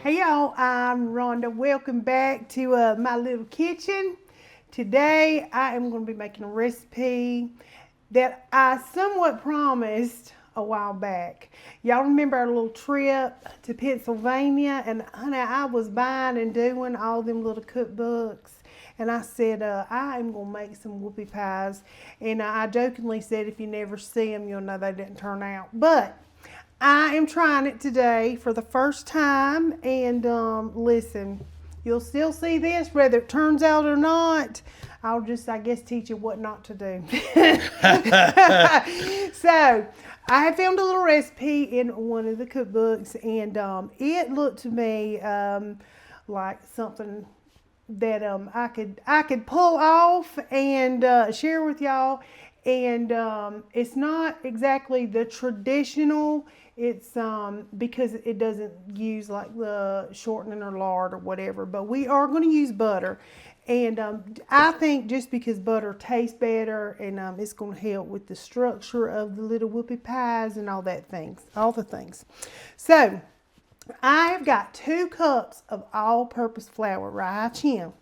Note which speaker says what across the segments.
Speaker 1: Hey y'all, I'm Rhonda. Welcome back to my little kitchen. Today I am going to be making a recipe that I somewhat promised a while back. Y'all remember our little trip to Pennsylvania, and honey, I was buying and doing all them little cookbooks. And I said, I am going to make some whoopie pies. And I jokingly said, if you never see them, you'll know they didn't turn out. But I am trying it today for the first time, and listen, you'll still see this whether it turns out or not. I'll just, I guess, teach you what not to do. So, I have found a little recipe in one of the cookbooks, and it looked to me like something that I could pull off and share with y'all. And it's not exactly the traditional. It's because it doesn't use like the shortening or lard or whatever, but we are going to use butter. And I think just because butter tastes better, and it's going to help with the structure of the little whoopie pies and all the things. So I have got 2 cups of all-purpose flour right here.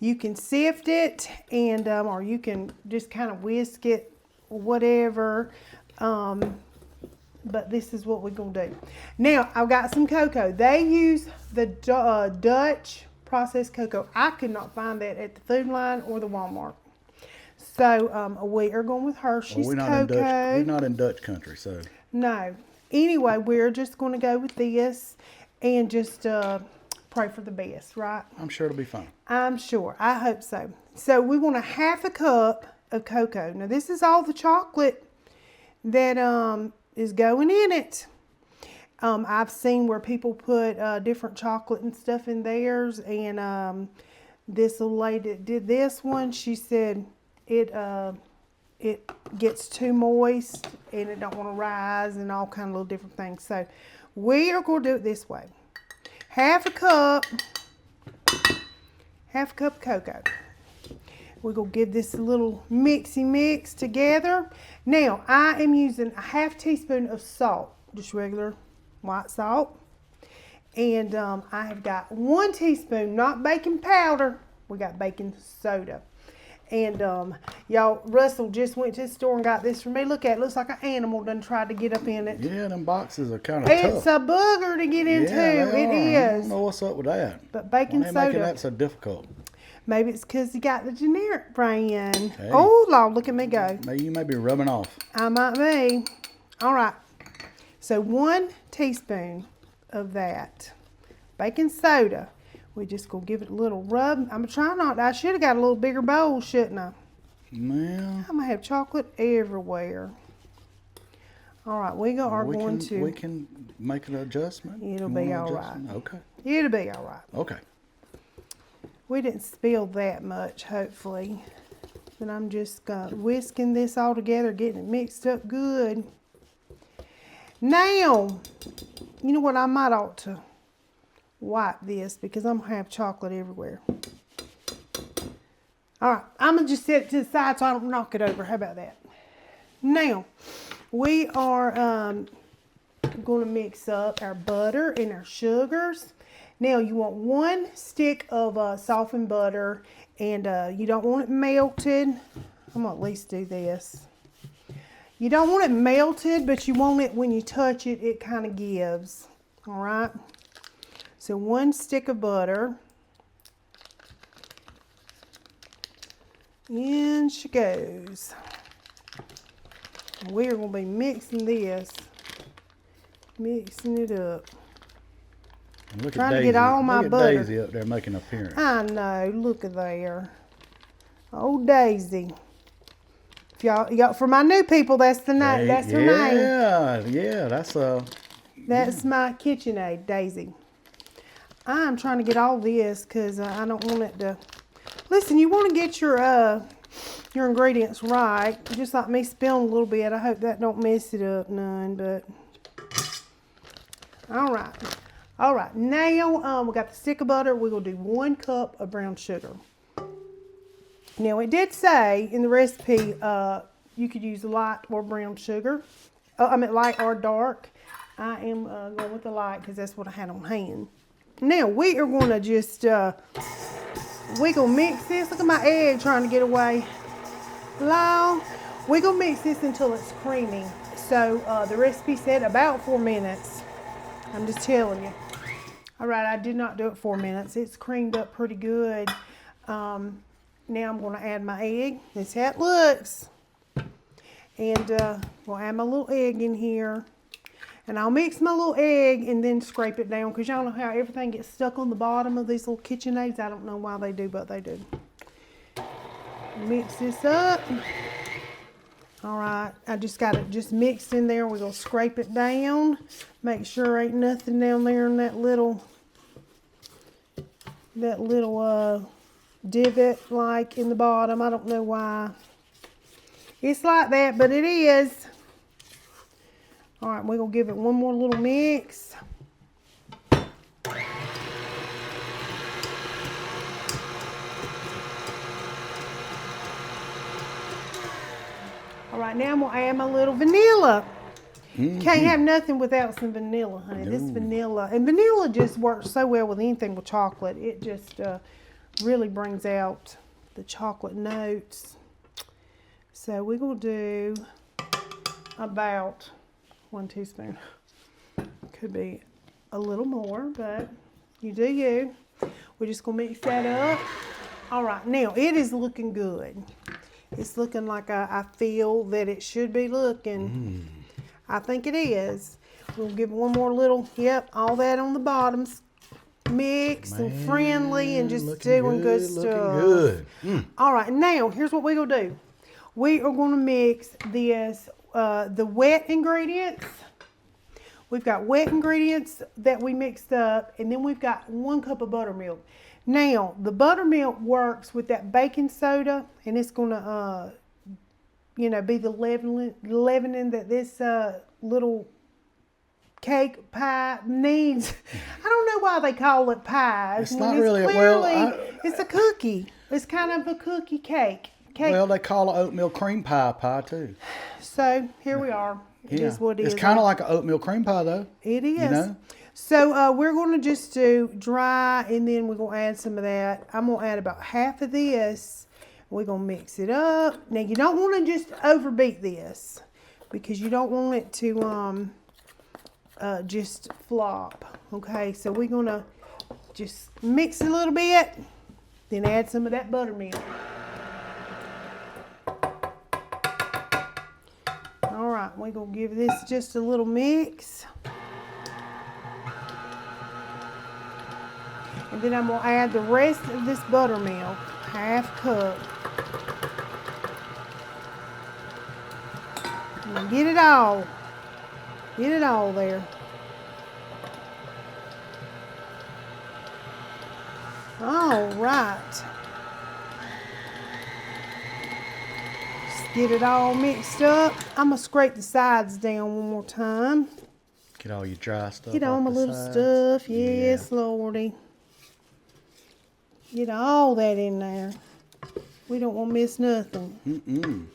Speaker 1: You can sift it, and or you can just kind of whisk it, whatever. But this is what we're going to do. Now, I've got some cocoa. They use the Dutch processed cocoa. I could not find that at the Food Line or the Walmart. So we are going with Hershey's cocoa.
Speaker 2: We're not in Dutch country, so.
Speaker 1: No. Anyway, we're just going to go with this and just pray for the best, right?
Speaker 2: I'm sure it'll be fine.
Speaker 1: I'm sure. I hope so. So we want a 1/2 cup of cocoa. Now, this is all the chocolate that is going in it. I've seen where people put different chocolate and stuff in theirs, and this little lady that did this one, she said it gets too moist and it don't want to rise and all kind of little different things. So we are going to do it this way. 1/2 cup of cocoa. We're going to give this a little mixy mix together. Now, I am using a 1/2 teaspoon of salt, just regular white salt. And I have got 1 teaspoon, not baking powder, we got baking soda. And y'all, Russell just went to the store and got this for me. Look at it, looks like an animal done tried to get up in it.
Speaker 2: Yeah, them boxes are kind of tough.
Speaker 1: It's a booger to get into, it is.
Speaker 2: I don't know what's up with that.
Speaker 1: But baking soda.
Speaker 2: Why are they making that so difficult?
Speaker 1: Maybe it's because you got the generic brand.
Speaker 2: Hey.
Speaker 1: Oh, Lord, look at me go.
Speaker 2: Maybe you may be rubbing off.
Speaker 1: I might be. All right. So 1 teaspoon of that baking soda. We're just going to give it a little rub. I'm trying not to. I should have got a little bigger bowl, shouldn't I?
Speaker 2: Well,
Speaker 1: I'm going to have chocolate everywhere. All right. We
Speaker 2: can make an adjustment.
Speaker 1: It'll be all right.
Speaker 2: Okay.
Speaker 1: It'll be all right.
Speaker 2: Okay.
Speaker 1: We didn't spill that much, hopefully. But I'm just whisking this all together, getting it mixed up good. Now, you know what? I might ought to wipe this because I'm going to have chocolate everywhere. All right. I'm going to just set it to the side so I don't knock it over. How about that? Now, we are going to mix up our butter and our sugars. Now, you want 1 stick of softened butter, and you don't want it melted. I'm going to at least do this. You don't want it melted, but you want it when you touch it, it kind of gives. All right? So 1 stick of butter. In she goes. We're going to be mixing this. Mixing it up.
Speaker 2: Look
Speaker 1: Trying
Speaker 2: at Daisy.
Speaker 1: to get all my butter.
Speaker 2: Daisy up there making an appearance.
Speaker 1: I know. Look at there. Oh, Daisy. If y'all, for my new people, that's the name. That's her name.
Speaker 2: Yeah.
Speaker 1: That's my KitchenAid, Daisy. I'm trying to get all this because I don't want it to. Listen, you want to get your ingredients right, just like me spilling a little bit. I hope that don't mess it up none. But all right. Now we got the stick of butter. We're gonna do 1 cup of brown sugar. Now it did say in the recipe you could use light or brown sugar. Light or dark. I am going with the light because that's what I had on hand. Now we are gonna just, we gonna mix this. Look at my egg trying to get away. Long. We gonna mix this until it's creamy. So the recipe said about 4 minutes. I'm just telling you. All right, I did not do it 4 minutes. It's creamed up pretty good. Now I'm gonna add my egg. That's how it looks. And we'll add my little egg in here. And I'll mix my little egg and then scrape it down because y'all know how everything gets stuck on the bottom of these little KitchenAids. I don't know why they do, but they do. Mix this up. All right, I just got it just mixed in there. We're gonna scrape it down. Make sure ain't nothing down there in that little divot like in the bottom. I don't know why. It's like that, but it is. All right, we're gonna give it one more little mix. All right, now I'm gonna add my little vanilla. Can't have nothing without some vanilla, honey. This vanilla, and vanilla just works so well with anything with chocolate. It just really brings out the chocolate notes. So we're gonna do about 1 teaspoon. Could be a little more, but you do you. We're just gonna mix that up. All right, now it is looking good. It's looking like I feel that it should be looking. I think it is. We'll give it one more little, yep, all that on the bottoms. Mixed and friendly and just doing good stuff.
Speaker 2: Looking good.
Speaker 1: All right, now here's what we're gonna do. We are gonna mix this, the wet ingredients. We've got wet ingredients that we mixed up, and then we've got 1 cup of buttermilk. Now, the buttermilk works with that baking soda, and it's gonna, you know, be the leavening that this little cake pie needs. I don't know why they call it pie.
Speaker 2: It's not really, well,
Speaker 1: it's a cookie. It's kind of a cookie cake.
Speaker 2: Well, they call it oatmeal cream pie too.
Speaker 1: So here we are. It is what it is.
Speaker 2: It's kind of like an oatmeal cream pie though.
Speaker 1: It is.
Speaker 2: You know?
Speaker 1: So we're going to just do dry, and then we're going to add some of that. I'm going to add about half of this. We're going to mix it up. Now you don't want to just overbeat this because you don't want it to just flop. Okay, so we're going to just mix it a little bit, then add some of that buttermilk. All right, we're going to give this just a little mix. And then I'm going to add the rest of this buttermilk, half cup. And get it all there. All right. Just get it all mixed up. I'm going to scrape the sides down one more time.
Speaker 2: Get all your dry stuff.
Speaker 1: Get all my little stuff. Yes, yeah. Lordy. Get all that in there. We don't want to miss nothing.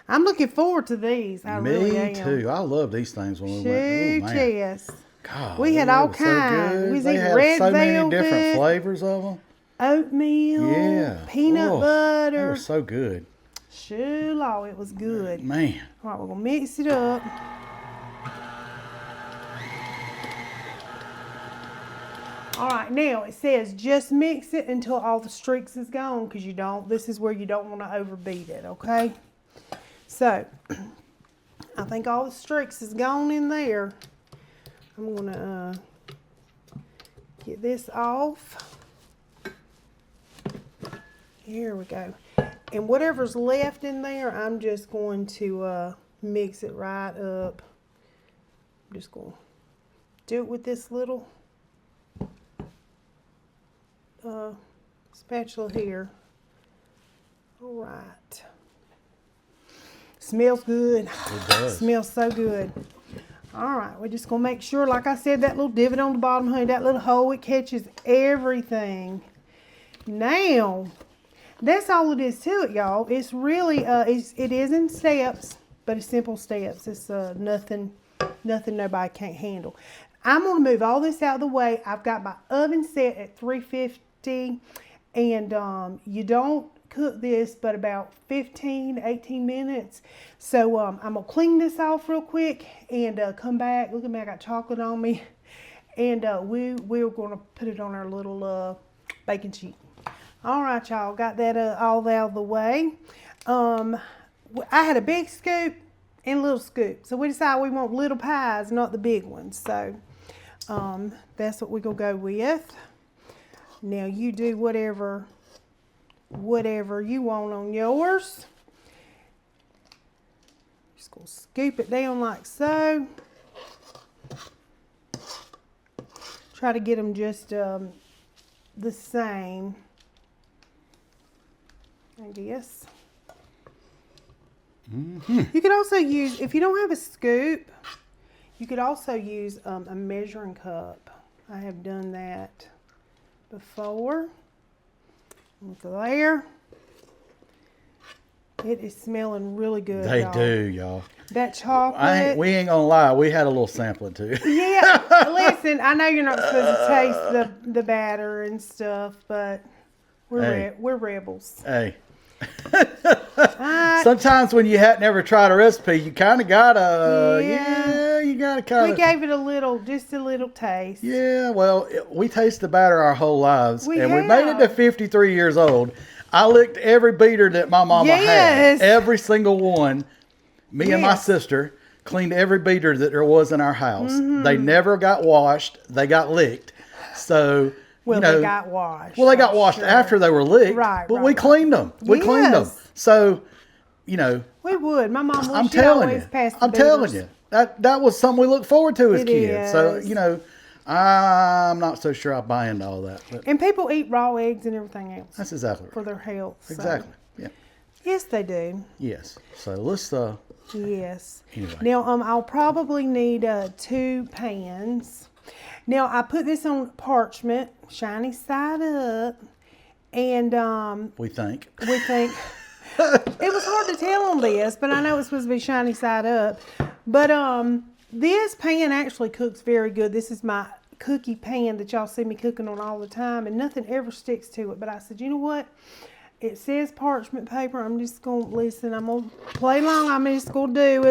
Speaker 1: I'm looking forward to these. I really am.
Speaker 2: Me too. I love these things when we went.
Speaker 1: Oh, yes.
Speaker 2: God,
Speaker 1: we had all kinds. We
Speaker 2: had
Speaker 1: red
Speaker 2: so many
Speaker 1: velvet,
Speaker 2: different flavors of them.
Speaker 1: Oatmeal, peanut butter.
Speaker 2: They were so good.
Speaker 1: Sure, Lord, it was good.
Speaker 2: Man.
Speaker 1: All right, we're going to mix it up. All right, now it says just mix it until all the streaks is gone because this is where you don't want to overbeat it, okay? So, I think all the streaks is gone in there. I'm going to get this off. Here we go. And whatever's left in there, I'm just going to mix it right up. I'm just going to do it with this little spatula here. All right. Smells good.
Speaker 2: It does.
Speaker 1: Smells so good. All right, we're just gonna make sure, like I said, that little divot on the bottom, honey, that little hole, it catches everything. Now, that's all it is to it, y'all. It's really, it is in steps, but it's simple steps. It's nothing nobody can't handle. I'm going to move all this out of the way. I've got my oven set at 350, and you don't cook this but about 15-18 minutes. So I'm going to clean this off real quick and come back. Look at me, I got chocolate on me. And we're going to put it on our little baking sheet. All right, y'all, got that all out of the way. I had a big scoop and a little scoop. So we decided we want little pies, not the big ones. So that's what we're going to go with. Now you do whatever you want on yours. Just going to scoop it down like so. Try to get them just the same, I guess.
Speaker 2: Mm-hmm.
Speaker 1: You could also use, if you don't have a scoop, you could also use a measuring cup. I have done that before. Look there. It is smelling really good.
Speaker 2: They
Speaker 1: y'all.
Speaker 2: do, y'all.
Speaker 1: That chocolate.
Speaker 2: We ain't gonna lie. We had a little sampling too.
Speaker 1: Yeah, listen, I know you're not supposed to taste the batter and stuff, but we're rebels.
Speaker 2: Hey. Sometimes when you hadn't never tried a recipe, you kind of gotta, you gotta kind
Speaker 1: We
Speaker 2: of.
Speaker 1: gave it just a little taste.
Speaker 2: Yeah, well, we taste the batter our whole lives,
Speaker 1: We
Speaker 2: and we made it to
Speaker 1: have.
Speaker 2: 53 years old. I licked every beater that my mama
Speaker 1: Yes.
Speaker 2: had, every single one. Me and my
Speaker 1: Yes.
Speaker 2: sister cleaned every beater that there was in our house.
Speaker 1: Mm-hmm.
Speaker 2: They never got washed. They got licked. So,
Speaker 1: Well,
Speaker 2: you know,
Speaker 1: they got washed.
Speaker 2: well, they got
Speaker 1: I'm
Speaker 2: washed
Speaker 1: sure.
Speaker 2: after they were licked.
Speaker 1: Right,
Speaker 2: But
Speaker 1: right,
Speaker 2: we
Speaker 1: right.
Speaker 2: cleaned them. We cleaned them.
Speaker 1: Yes.
Speaker 2: So, you know,
Speaker 1: We would. My mom would.
Speaker 2: I'm
Speaker 1: She'd
Speaker 2: telling
Speaker 1: always
Speaker 2: you.
Speaker 1: pass the
Speaker 2: I'm telling
Speaker 1: beaters.
Speaker 2: you. That was something we looked forward to as
Speaker 1: It
Speaker 2: kids. So,
Speaker 1: is.
Speaker 2: you know, I'm not so sure I buy into all that. But
Speaker 1: And people eat raw eggs and everything else
Speaker 2: that's exactly
Speaker 1: for
Speaker 2: right.
Speaker 1: their health. so-
Speaker 2: Exactly. Yeah.
Speaker 1: Yes, they do.
Speaker 2: Yes. So let's
Speaker 1: Yes.
Speaker 2: anyway.
Speaker 1: Now, I'll probably need 2 pans. Now, I put this on parchment, shiny side up, and
Speaker 2: We think.
Speaker 1: we think it was hard to tell on this, but I know it's supposed to be shiny side up. But this pan actually cooks very good. This is my cookie pan that y'all see me cooking on all the time, and nothing ever sticks to it. But I said, you know what? It says parchment paper. I'm just going to listen. I'm going to play along. I'm just going to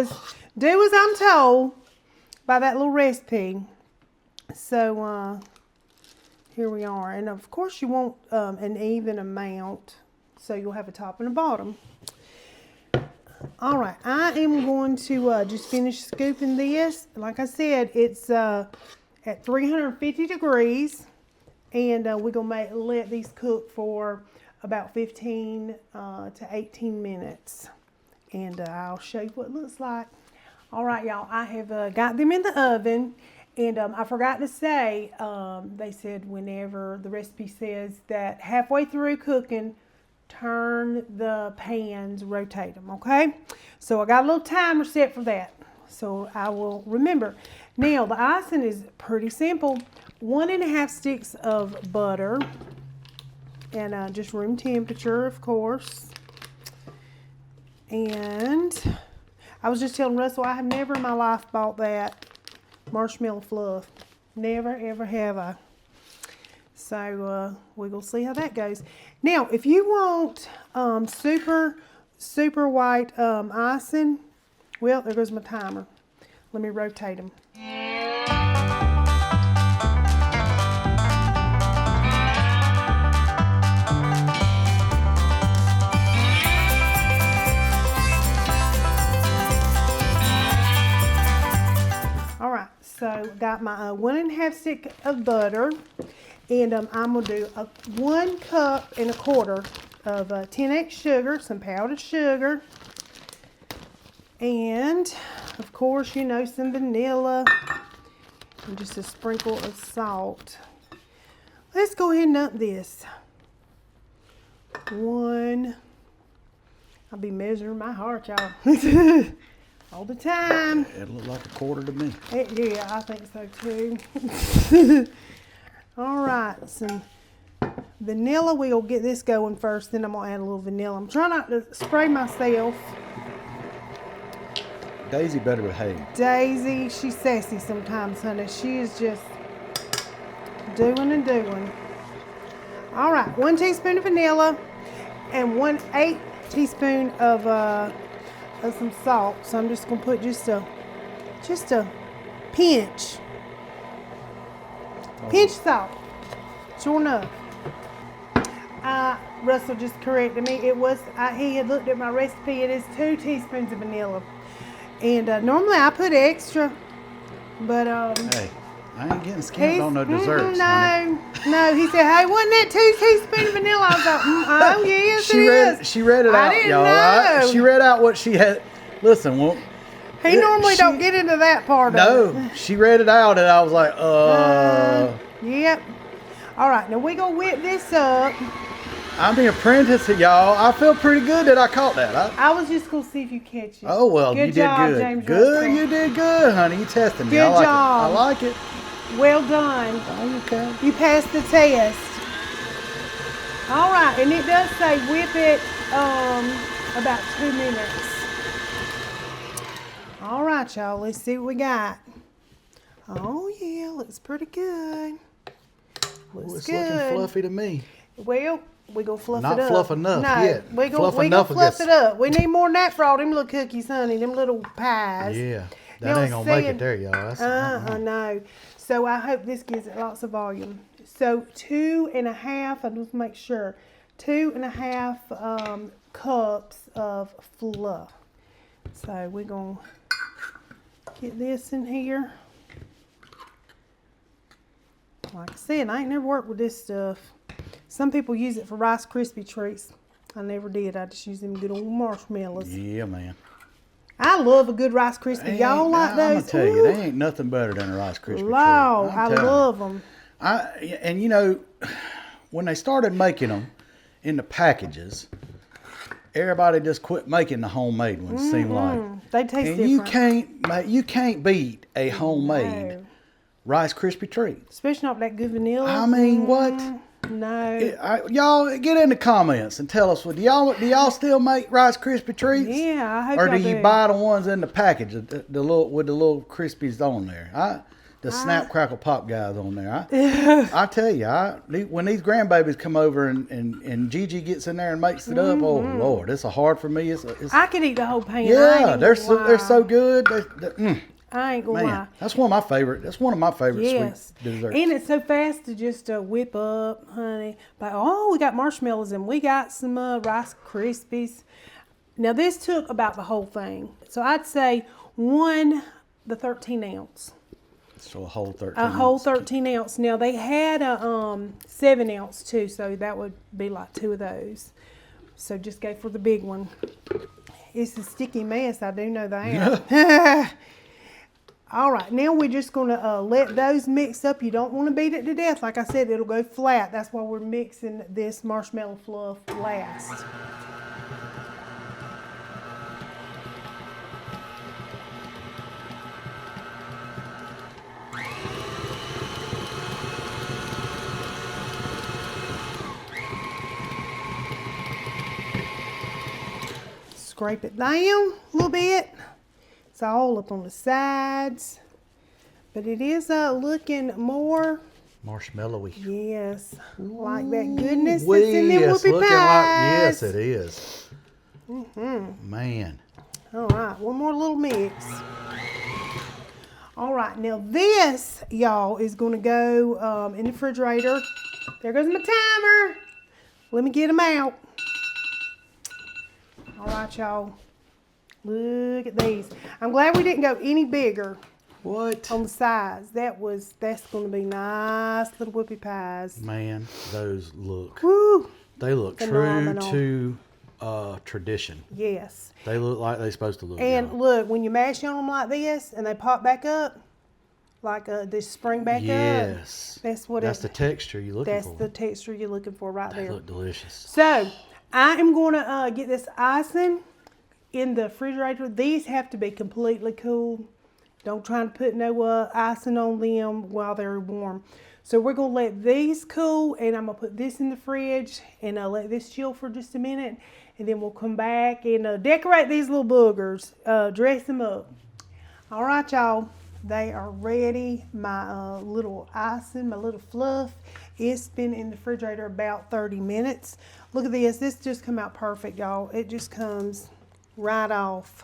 Speaker 1: do as I'm told by that little recipe. So here we are. And of course you want an even amount. So you'll have a top and a bottom. All right. I am going to just finish scooping this. Like I said, it's at 350 degrees. And we're going to let these cook for about 15 to 18 minutes. And I'll show you what it looks like. All right, y'all, I have got them in the oven. And I forgot to say, they said whenever the recipe says that halfway through cooking, turn the pans, rotate them, okay? So I got a little timer set for that. So I will remember. Now, the icing is pretty simple. 1.5 sticks of butter. And just room temperature, of course. And I was just telling Russell, I have never in my life bought that marshmallow fluff. Never, ever have I. So we're going to see how that goes. Now, if you want super white icing, well, there goes my timer. Let me rotate them. So got my 1.5 stick of butter, and I'm gonna do 1 cup and a quarter of 10X sugar, some powdered sugar, and of course, you know, some vanilla, and just a sprinkle of salt. Let's go ahead and up this. 1. I'll be measuring my heart, y'all. All the time.
Speaker 2: It looked like a quarter to me.
Speaker 1: Yeah, I think so too. All right, some vanilla. We'll get this going first, then I'm gonna add a little vanilla. I'm trying not to spray myself.
Speaker 2: Daisy better behave.
Speaker 1: Daisy, she's sassy sometimes, honey. She is just doing and doing. All right, 1 teaspoon of vanilla and 1/8 teaspoon of some salt. So I'm just gonna put just a pinch of salt. Sure enough. Russell just corrected me. He had looked at my recipe. It is 2 teaspoons of vanilla. And normally I put extra, but
Speaker 2: Hey, I ain't getting skimped on no desserts.
Speaker 1: No. He said, "Hey, wasn't that 2 teaspoons of vanilla?" I was like, "Oh yes,
Speaker 2: She read it out,
Speaker 1: didn't
Speaker 2: y'all.
Speaker 1: know.
Speaker 2: She read out what she had. Listen,
Speaker 1: He normally don't get into that part of it.
Speaker 2: No, she read it out, and I was like,
Speaker 1: Yep. All right, now we gonna whip this up.
Speaker 2: I'm the apprentice, y'all. I feel pretty good that I caught that.
Speaker 1: I was just gonna see if you catch it.
Speaker 2: Oh well,
Speaker 1: Good
Speaker 2: you
Speaker 1: job,
Speaker 2: did good.
Speaker 1: James
Speaker 2: Good,
Speaker 1: Russell.
Speaker 2: you did good, honey. You tested me.
Speaker 1: Good
Speaker 2: I like
Speaker 1: job.
Speaker 2: it. I like it.
Speaker 1: Well done.
Speaker 2: Oh, okay.
Speaker 1: You passed the test. All right, and it does say whip it about 2 minutes. All right, y'all. Let's see what we got. Oh yeah, looks pretty good.
Speaker 2: It's
Speaker 1: good.
Speaker 2: looking fluffy to me.
Speaker 1: Well, we gonna fluff
Speaker 2: Not
Speaker 1: it up.
Speaker 2: fluff enough
Speaker 1: No,
Speaker 2: yet.
Speaker 1: we
Speaker 2: Fluff
Speaker 1: gonna
Speaker 2: enough, I
Speaker 1: fluff
Speaker 2: guess.
Speaker 1: it up. We need more than that for all them little cookies, honey. Them little pies.
Speaker 2: Yeah, that
Speaker 1: Now,
Speaker 2: ain't gonna make
Speaker 1: saying-
Speaker 2: it there, y'all. That's,
Speaker 1: I know. So I hope this gives it lots of volume. So 2.5. I'll just make sure. 2.5 cups of fluff. So we're gonna get this in here. Like I said, I ain't never worked with this stuff. Some people use it for Rice Krispie treats. I never did. I just use them good old marshmallows.
Speaker 2: Yeah, man.
Speaker 1: I love a good Rice Krispie. Y'all like
Speaker 2: I'm
Speaker 1: those?
Speaker 2: gonna tell you, they ain't nothing better than a Rice Krispie treat.
Speaker 1: Lord,
Speaker 2: I'm
Speaker 1: I
Speaker 2: telling you.
Speaker 1: love them.
Speaker 2: And you know, when they started making them in the packages, everybody just quit making the homemade ones. Seem like
Speaker 1: They taste
Speaker 2: and
Speaker 1: different.
Speaker 2: you can't beat a homemade
Speaker 1: No.
Speaker 2: Rice Krispie treat.
Speaker 1: Especially not that good vanilla.
Speaker 2: I mean, what?
Speaker 1: No.
Speaker 2: Y'all get in the comments and tell us. Do y'all still make Rice Krispie treats?
Speaker 1: Yeah, I hope
Speaker 2: Or
Speaker 1: y'all
Speaker 2: do you buy the ones in the package, the little with the little Krispies on there? The Snap Crackle Pop guys on there. I tell you, when these grandbabies come over and Gigi gets in there and makes it up, oh Lord, it's hard for me. It's
Speaker 1: I could eat the whole pan.
Speaker 2: yeah, they're so good.
Speaker 1: I ain't gonna lie.
Speaker 2: Man, that's one of my favorite. That's one of my favorite
Speaker 1: Yes.
Speaker 2: sweet desserts.
Speaker 1: And it's so fast to just whip up, honey. But we got marshmallows and we got some Rice Krispies. Now this took about the whole thing. So I'd say the 13 ounce.
Speaker 2: So a whole 13.
Speaker 1: A whole 13 ounce. Now they had a 7 ounce too, so that would be like 2 of those. So just go for the big one. It's a sticky mess, I do know that. All right, now we're just gonna let those mix up. You don't want to beat it to death. Like I said, it'll go flat. That's why we're mixing this marshmallow fluff last. Scrape it down a little bit. It's all up on the sides, but it is looking more
Speaker 2: Marshmallowy.
Speaker 1: yes, like that goodness
Speaker 2: Wee,
Speaker 1: that's in them
Speaker 2: it's
Speaker 1: whoopie
Speaker 2: looking
Speaker 1: pies.
Speaker 2: yes, it is. Man.
Speaker 1: All right, one more little mix. All right, now this, y'all, is going to go in the refrigerator. There goes my timer. Let me get them out. All right, y'all. Look at these. I'm glad we didn't go any bigger
Speaker 2: What?
Speaker 1: on the sides. That's going to be nice little whoopie pies.
Speaker 2: Man, those look.
Speaker 1: Woo!
Speaker 2: They look
Speaker 1: Phenomenal.
Speaker 2: true to tradition.
Speaker 1: Yes.
Speaker 2: They look like they're supposed to look.
Speaker 1: And
Speaker 2: y'all.
Speaker 1: look, when you mash on them like this and they pop back up, like they spring back up.
Speaker 2: Yes.
Speaker 1: That's what
Speaker 2: That's the texture you're looking
Speaker 1: That's
Speaker 2: for.
Speaker 1: the texture you're looking for right
Speaker 2: They
Speaker 1: there.
Speaker 2: look delicious.
Speaker 1: So I am going to get this icing in the refrigerator. These have to be completely cool. Don't try to put no icing on them while they're warm. So we're going to let these cool, and I'm going to put this in the fridge, and I'll let this chill for just a minute, and then we'll come back and decorate these little boogers, dress them up. All right, y'all. They are ready. My little icing, my little fluff, it's been in the refrigerator about 30 minutes. Look at this. This just come out perfect, y'all. It just comes right off.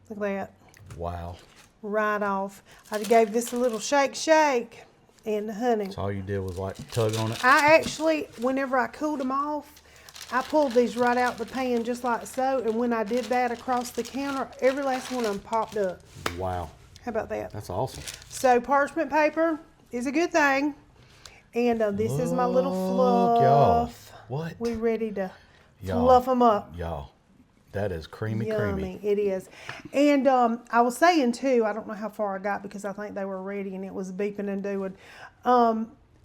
Speaker 1: Look at that.
Speaker 2: Wow.
Speaker 1: Right off. I gave this a little shake, and honey.
Speaker 2: So all you did was like tug on it?
Speaker 1: I actually, whenever I cooled them off, I pulled these right out the pan just like so. And when I did that across the counter, every last one of them popped up.
Speaker 2: Wow.
Speaker 1: How about that?
Speaker 2: That's awesome.
Speaker 1: So parchment paper is a good thing. And this is my little fluff.
Speaker 2: Y'all. What?
Speaker 1: We ready to fluff them up.
Speaker 2: Y'all, that is creamy.
Speaker 1: Yummy, it is. And I was saying too, I don't know how far I got because I think they were ready and it was beeping and doing.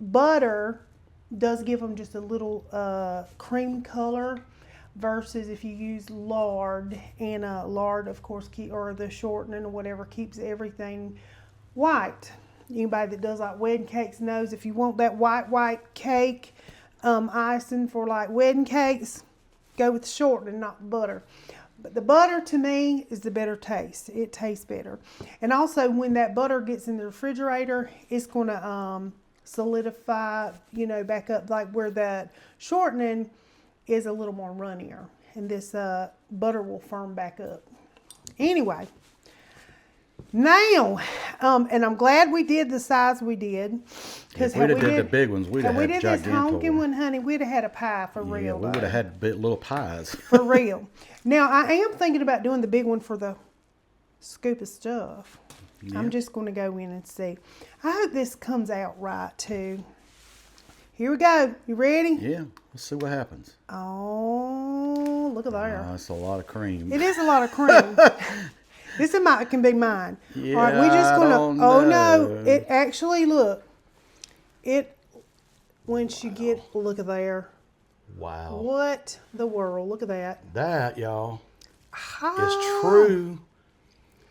Speaker 1: Butter does give them just a little cream color versus if you use lard. And lard, of course, or the shortening or whatever, keeps everything white. Anybody that does like wedding cakes knows if you want that white cake icing for like wedding cakes, go with the shortening, not butter. But the butter to me is the better taste. It tastes better. And also when that butter gets in the refrigerator, it's going to solidify, back up like where that shortening is a little more runnier. And this butter will firm back up. Anyway, now, and I'm glad we did the size we did.
Speaker 2: If we'd have did the big ones, we'd have had
Speaker 1: we did this honking
Speaker 2: gigantor.
Speaker 1: one, honey, we'd have had a pie for real.
Speaker 2: Yeah, we would have had little pies.
Speaker 1: For real. Now, I am thinking about doing the big one for the scoop of stuff. Yeah. I'm just going to go in and see. I hope this comes out right, too. Here we go. You ready?
Speaker 2: Yeah. Let's see what happens.
Speaker 1: Oh, look at there.
Speaker 2: That's a lot of cream.
Speaker 1: It is a lot of cream. This can be mine.
Speaker 2: Yeah,
Speaker 1: all right, we're just going to,
Speaker 2: oh
Speaker 1: no, it actually, look, once you get, look at there.
Speaker 2: Wow.
Speaker 1: What the world, look at that.
Speaker 2: That, y'all, is true.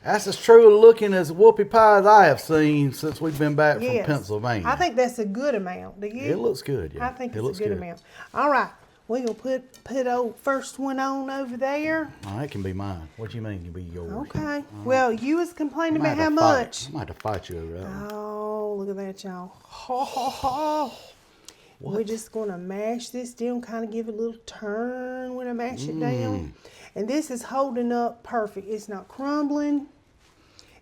Speaker 2: That's as true looking as whoopie pies I have seen since we've been back from Pennsylvania.
Speaker 1: I think that's a good amount. Do you?
Speaker 2: It looks good, yeah.
Speaker 1: I think it's a good amount. All right. We're going to put old first one on over there.
Speaker 2: Oh, that can be mine. What do you mean can be yours?
Speaker 1: Okay. Well, you was complaining about how much.
Speaker 2: I might have to fight you over that.
Speaker 1: Oh, look at that, y'all. Ho, ho, ho. We're just going to mash this down, kind of give it a little turn when I mash it down. And this is holding up perfect. It's not crumbling.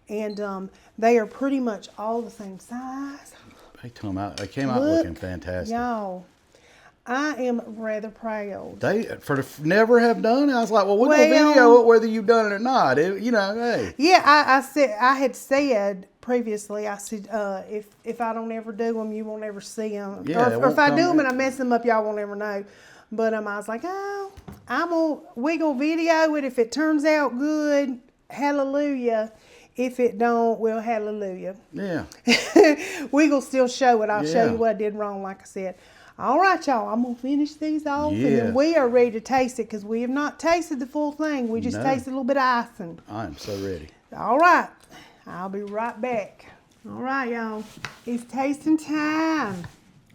Speaker 1: And they are pretty much all the same size.
Speaker 2: They came out looking fantastic.
Speaker 1: Y'all, I am rather proud.
Speaker 2: They never have done it. I was like, well, we're gonna video it whether you've done it or not. Hey.
Speaker 1: Yeah, I had said previously. I said if I don't ever do them, you won't ever see them.
Speaker 2: Yeah,
Speaker 1: or if I do them and I mess them up, y'all won't ever know. But I was like, we gonna video it. If it turns out good, hallelujah. If it don't, well, hallelujah.
Speaker 2: Yeah.
Speaker 1: We gonna still show it. I'll show you what I did wrong, like I said. All right, y'all. I'm gonna finish these off, and then we are ready to taste it because we have not tasted the full thing. We just tasted a little bit of icing.
Speaker 2: I am so ready.
Speaker 1: All right. I'll be right back. All right, y'all. It's tasting time.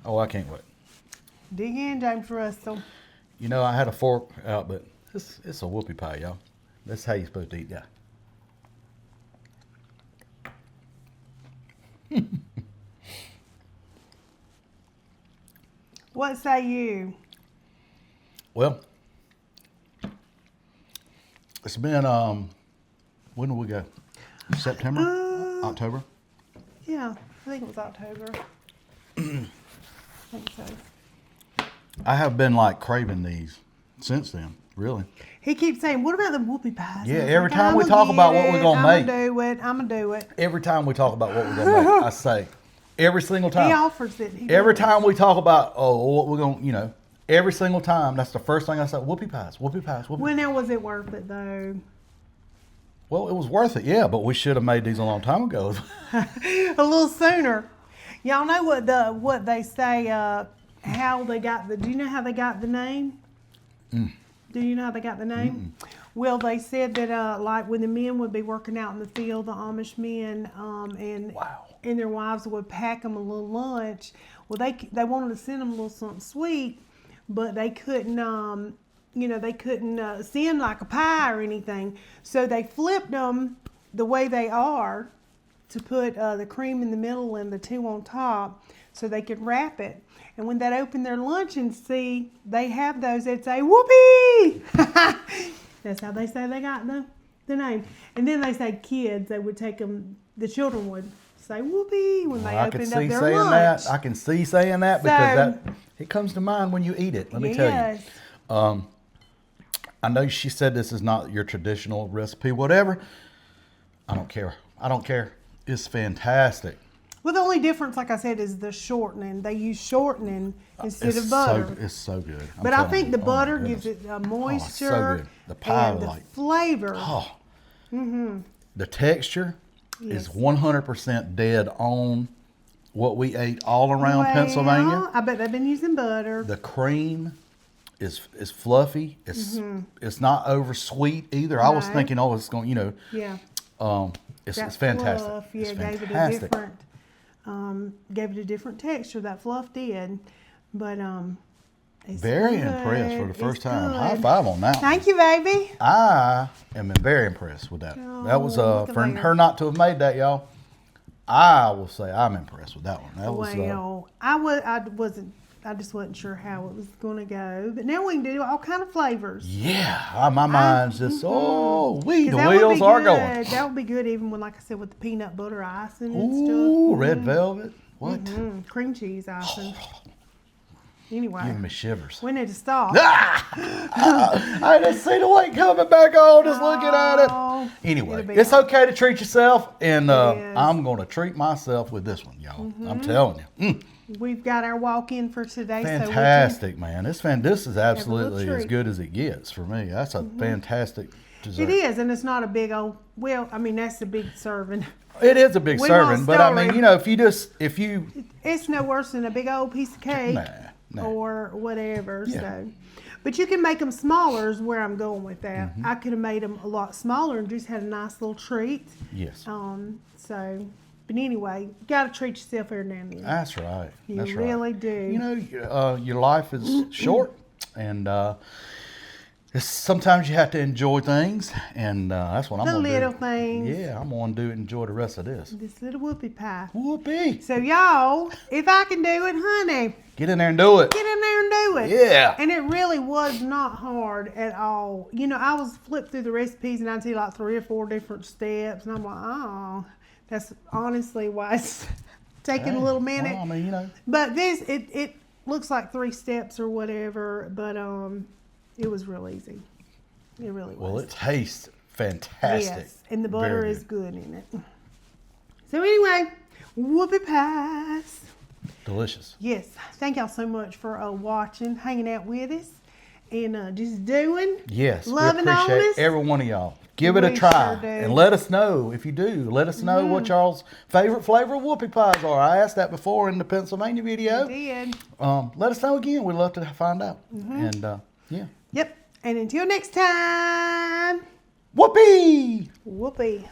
Speaker 2: Oh, I can't wait.
Speaker 1: Dig in, James Russell.
Speaker 2: I had a fork out, but it's a whoopie pie, y'all. That's how you're supposed to eat that.
Speaker 1: What say you?
Speaker 2: Well, it's been when did we go? September? October?
Speaker 1: Yeah, I think it was October. I think so.
Speaker 2: I have been like craving these since then, really.
Speaker 1: He keeps saying, what about the whoopie pies?
Speaker 2: Yeah, every time we talk about what we're going to make.
Speaker 1: I'm going to do it.
Speaker 2: Every time we talk about what we're going to make, I say, every single time.
Speaker 1: He offers it.
Speaker 2: Every time we talk about, what we're going to, every single time, that's the first thing I say, whoopie pies, whoopie pies, whoopie pies.
Speaker 1: When was it worth it, though?
Speaker 2: Well, it was worth it, yeah, but we should have made these a long time ago.
Speaker 1: A little sooner. Y'all know what they say, how they got do you know how they got the name? Do you know how they got the name? Well, they said that like when the men would be working out in the field, the Amish men, and their wives would pack them a little lunch. Well, they wanted to send them a little something sweet, but they couldn't, they couldn't send like a pie or anything. So they flipped them the way they are to put the cream in the middle and the 2 on top so they could wrap it. And when they'd open their lunch and see they have those, they'd say, "Whoopie!" That's how they say they got the name. And then they say kids, they would take them, the children would say "Whoopie" when they opened up their lunch.
Speaker 2: I can see saying that because it comes to mind when you eat it. Let me tell you. I know she said this is not your traditional recipe, whatever. I don't care. It's fantastic.
Speaker 1: Well, the only difference, like I said, is the shortening. They use shortening instead of butter.
Speaker 2: It's so good.
Speaker 1: But I think the butter gives it a moisture
Speaker 2: so good. The pie,
Speaker 1: and the flavor.
Speaker 2: Oh. The texture is 100% dead on what we ate all around Pennsylvania.
Speaker 1: I bet they've been using butter.
Speaker 2: The cream is fluffy. It's not over sweet either. I was thinking, it's going, it's fantastic.
Speaker 1: Fluff,
Speaker 2: it's
Speaker 1: fantastic. Gave it a different texture. That fluff did, but it's
Speaker 2: very
Speaker 1: good.
Speaker 2: impressed for the first time.
Speaker 1: Good.
Speaker 2: High five on that.
Speaker 1: Thank you, baby.
Speaker 2: I am very impressed with that. That was for her not to have made that, y'all. I will say I'm impressed with that one. That was.
Speaker 1: I just wasn't sure how it was going to go, but now we can do all kind of flavors.
Speaker 2: Yeah, my mind's just the wheels are going.
Speaker 1: That would be good, even when, like I said, with the peanut butter icing and
Speaker 2: Ooh,
Speaker 1: stuff.
Speaker 2: red velvet. What?
Speaker 1: Cream cheese icing. Anyway,
Speaker 2: giving me shivers.
Speaker 1: We need to stop.
Speaker 2: I just see the light coming back on, just looking at it. Anyway, it's okay to treat yourself, and I'm going to treat myself with this one, y'all. I'm telling you.
Speaker 1: We've got our walk-in for today.
Speaker 2: Fantastic, man. This is absolutely as good as it gets for me. That's a fantastic dessert.
Speaker 1: It is, and it's not a big old, that's a big serving.
Speaker 2: It is a big serving, but I mean, if you...
Speaker 1: It's no worse than a big old piece of cake or whatever, so... But you can make them smaller is where I'm going with that. I could have made them a lot smaller and just had a nice little treat.
Speaker 2: Yes.
Speaker 1: But anyway, you got to treat yourself every now and then.
Speaker 2: That's right.
Speaker 1: You really do.
Speaker 2: Your life is short, and sometimes you have to enjoy things, and that's what I'm going to do.
Speaker 1: The little things.
Speaker 2: Yeah, I'm going to enjoy the rest of this.
Speaker 1: This little whoopie pie.
Speaker 2: Whoopie.
Speaker 1: So, y'all, if I can do it, honey.
Speaker 2: Get in there and do it.
Speaker 1: Get in there and do it.
Speaker 2: Yeah.
Speaker 1: And it really was not hard at all. I was flipped through the recipes, and I'd see like 3 or 4 different steps, and I'm like, that's honestly why it's taking a little minute.
Speaker 2: Well, I mean,
Speaker 1: But this, it looks like 3 steps or whatever, but it was real easy. It really was.
Speaker 2: Well, it tastes fantastic.
Speaker 1: Yes, and the butter is good in it. So anyway, whoopie pies.
Speaker 2: Delicious.
Speaker 1: Yes. Thank y'all so much for watching, hanging out with us, and just doing.
Speaker 2: Yes,
Speaker 1: loving
Speaker 2: we appreciate
Speaker 1: on us.
Speaker 2: every one of y'all. Give it a try, and let us know if you do. Let us know what y'all's favorite flavor of whoopie pies are. I asked that before in the Pennsylvania video.
Speaker 1: You did.
Speaker 2: Let us know again. We'd love to find out. And
Speaker 1: Yep. And until next time.
Speaker 2: Whoopie!
Speaker 1: Whoopie.